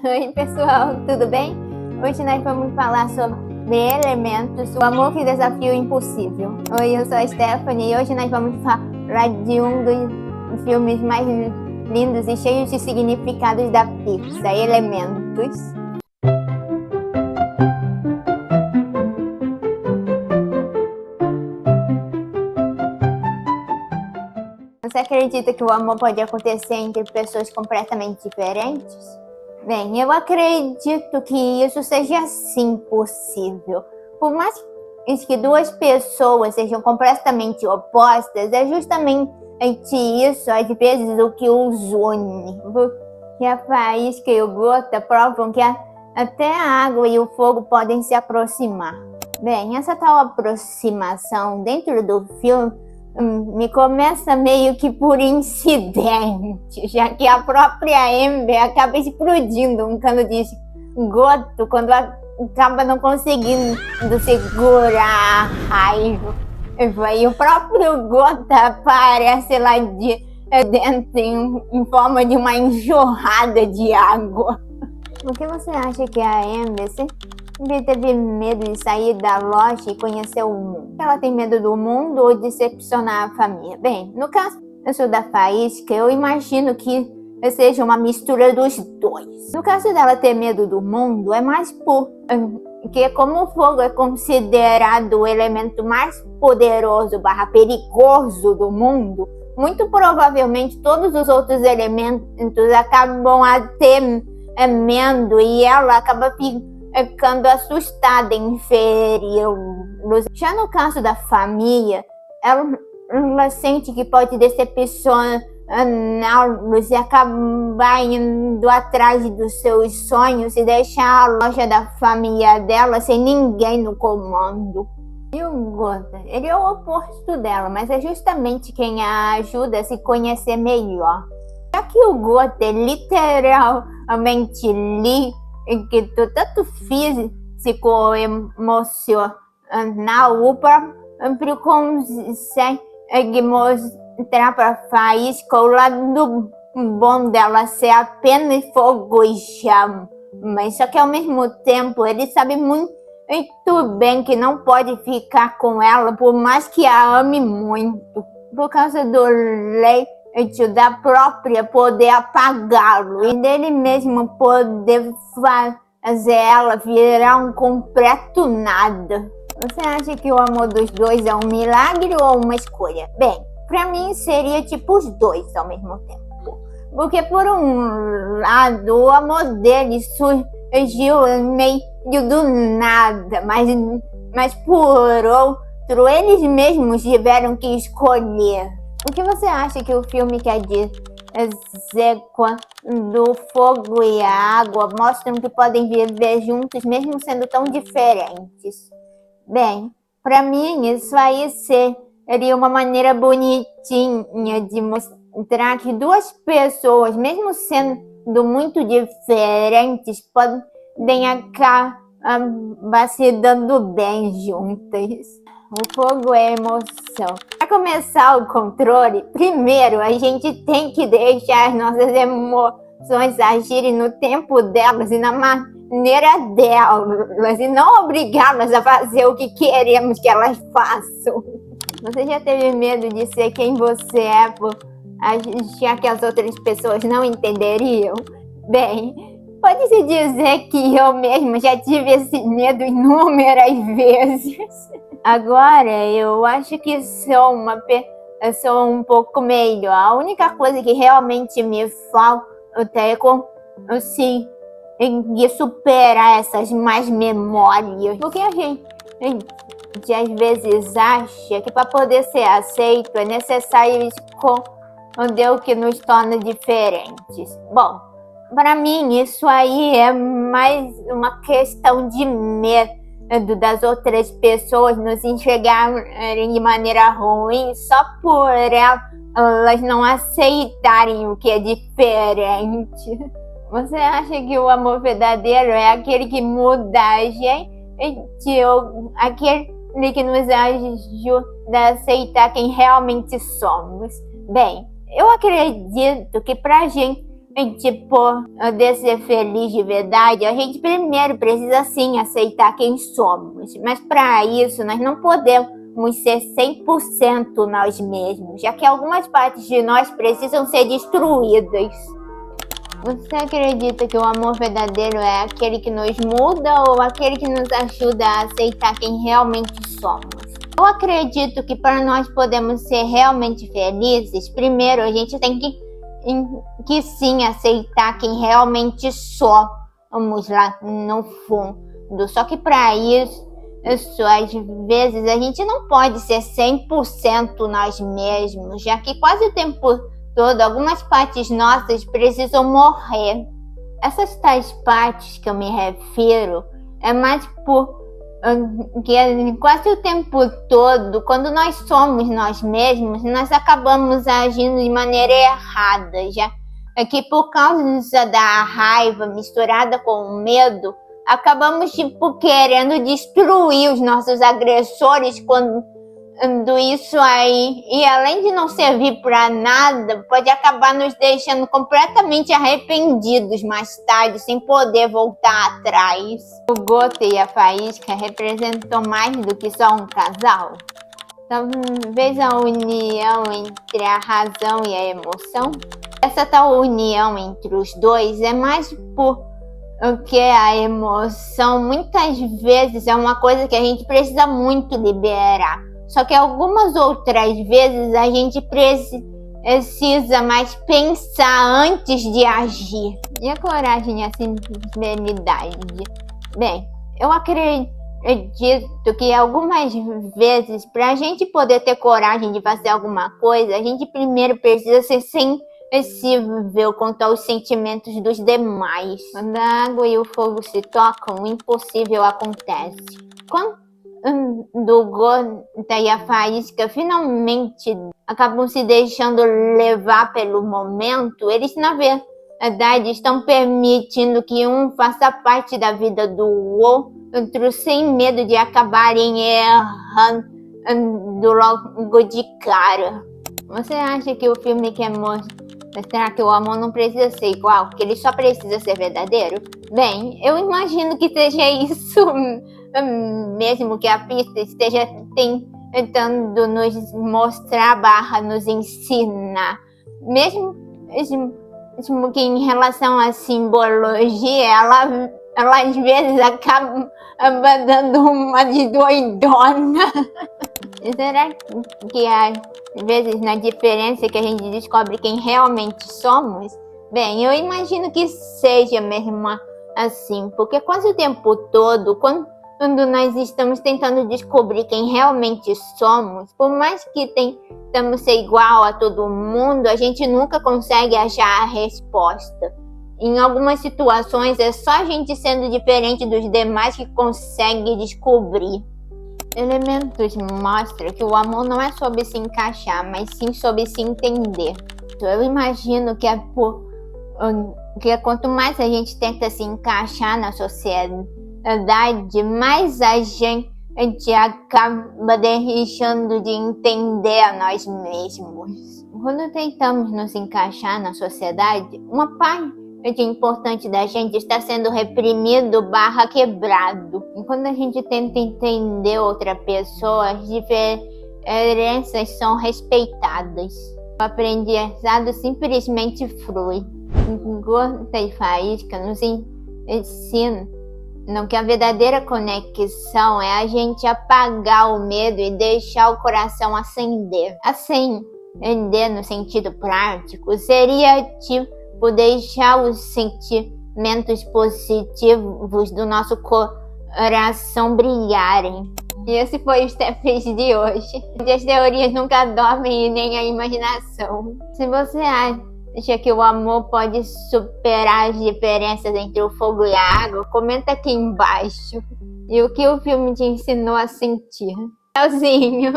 Oi pessoal, tudo bem? Hoje nós vamos falar sobre elementos, o amor que desafia o impossível. Oi, eu sou a Stephanie e hoje nós vamos falar de um dos filmes mais lindos e cheios de significados da Pixar, Elementos. Você acredita que o amor pode acontecer entre pessoas completamente diferentes? Bem, eu acredito que isso seja sim possível. Por mais que duas pessoas sejam completamente opostas, é justamente isso, às vezes, o que os une. Porque a faísca e o gota provam que até a água e o fogo podem se aproximar. Bem, essa tal aproximação dentro do filme me começa meio que por incidente, já que a própria Amber acaba explodindo um cano de esgoto quando acaba não conseguindo segurar a raiva. E o próprio Gota aparece lá dentro em forma de uma enxurrada de água. Por que você acha que a Amber sempre teve medo de sair da loja e conhecer o mundo? Ela tem medo do mundo ou decepcionar a família? Bem, no caso da Faísca, eu imagino que seja uma mistura dos dois. No caso dela ter medo do mundo, é mais porque como o fogo é considerado o elemento mais poderoso / perigoso do mundo, muito provavelmente todos os outros elementos acabam temendo e ela acaba ficando assustada em feri-los. Já no caso da família, ela sente que pode decepcioná-los e acabar indo atrás dos seus sonhos e deixar a loja da família dela sem ninguém no comando. E o Gota, ele é o oposto dela, mas é justamente quem a ajuda a se conhecer melhor. Já que o Gota é literalmente que tanto físico ou emocional, o próprio consegue mostrar para a Faísca o lado bom dela ser apenas fogo e chama. Mas só que ao mesmo tempo ele sabe muito bem que não pode ficar com ela por mais que a ame muito, por causa do leite da própria poder apagá-lo e dele mesmo poder fazer ela virar um completo nada. Você acha que o amor dos dois é um milagre ou uma escolha? Bem, pra mim seria tipo os dois ao mesmo tempo. Porque por um lado, o amor dele surgiu meio do nada, mas por outro, eles mesmos tiveram que escolher. O que você acha que o filme quer dizer quando o fogo e a água mostram que podem viver juntos mesmo sendo tão diferentes? Bem, para mim isso aí seria uma maneira bonitinha de mostrar que duas pessoas, mesmo sendo muito diferentes, podem acabar se dando bem juntas. O fogo é emoção. Para começar o controle, primeiro a gente tem que deixar as nossas emoções agirem no tempo delas e na maneira delas, e não obrigá-las a fazer o que queremos que elas façam. Você já teve medo de ser quem você é por achar que as outras pessoas não entenderiam? Bem, pode-se dizer que eu mesma já tive esse medo inúmeras vezes. Agora, eu acho que sou uma pessoa um pouco melhor. A única coisa que realmente me falta é conseguir superar essas más memórias. Porque a gente às vezes acha que para poder ser aceito é necessário esconder o que nos torna diferentes. Bom, para mim isso aí é mais uma questão de medo das outras pessoas nos enxergarem de maneira ruim só por elas não aceitarem o que é diferente. Você acha que o amor verdadeiro é aquele que muda a gente ou aquele que nos ajuda a aceitar quem realmente somos? Bem, eu acredito que pra gente poder ser feliz de verdade, a gente primeiro precisa sim aceitar quem somos. Mas para isso, nós não podemos ser 100% nós mesmos, já que algumas partes de nós precisam ser destruídas. Você acredita que o amor verdadeiro é aquele que nos muda ou aquele que nos ajuda a aceitar quem realmente somos? Eu acredito que para nós podermos ser realmente felizes, primeiro a gente tem que sim aceitar quem realmente somos lá no fundo. Só que para isso, às vezes a gente não pode ser 100% nós mesmos, já que quase o tempo todo algumas partes nossas precisam morrer. Essas tais partes que eu me refiro é mais que quase o tempo todo, quando nós somos nós mesmos, nós acabamos agindo de maneira errada, já que por causa da raiva misturada com o medo, acabamos querendo destruir os nossos agressores quando isso aí, e além de não servir para nada, pode acabar nos deixando completamente arrependidos mais tarde, sem poder voltar atrás. O Gota e a Faísca representam mais do que só um casal. Talvez a união entre a razão e a emoção. Essa tal união entre os dois é mais porque a emoção muitas vezes é uma coisa que a gente precisa muito liberar. Só que algumas outras vezes a gente precisa mais pensar antes de agir. E a coragem e a sinceridade? Bem, eu acredito que algumas vezes, para a gente poder ter coragem de fazer alguma coisa, a gente primeiro precisa ser sensível quanto aos sentimentos dos demais. Quando a água e o fogo se tocam, o impossível acontece. Quando do Gota e a Faísca finalmente acabam se deixando levar pelo momento, eles na verdade estão permitindo que um faça parte da vida do outro sem medo de acabarem errando logo de cara. Você acha que o filme quer mostrar que o amor não precisa ser igual, que ele só precisa ser verdadeiro? Bem, eu imagino que seja isso mesmo que a pista esteja tentando nos mostrar, nos ensinar. Mesmo que em relação à simbologia, ela às vezes acaba dando uma de doidona. Será que às vezes na diferença que a gente descobre quem realmente somos? Bem, eu imagino que seja mesmo assim, porque quase o tempo todo, quando nós estamos tentando descobrir quem realmente somos, por mais que tentamos ser igual a todo mundo, a gente nunca consegue achar a resposta. Em algumas situações, é só a gente sendo diferente dos demais que consegue descobrir. Elementos mostram que o amor não é sobre se encaixar, mas sim sobre se entender. Eu imagino que quanto mais a gente tenta se encaixar na sociedade, mais a gente acaba deixando de entender a nós mesmos. Quando tentamos nos encaixar na sociedade, uma parte importante da gente está sendo reprimido / quebrado. E quando a gente tenta entender outra pessoa, as diferenças são respeitadas. O aprendizado simplesmente flui. Gota e Faísca nos ensinam que a verdadeira conexão é a gente apagar o medo e deixar o coração acender. Acender no sentido prático seria deixar os sentimentos positivos do nosso coração brilharem. E esse foi o Steph de hoje. As teorias nunca dormem e nem a imaginação. Se você acha que o amor pode superar as diferenças entre o fogo e a água, comenta aqui embaixo. E o que o filme te ensinou a sentir. Tchauzinho!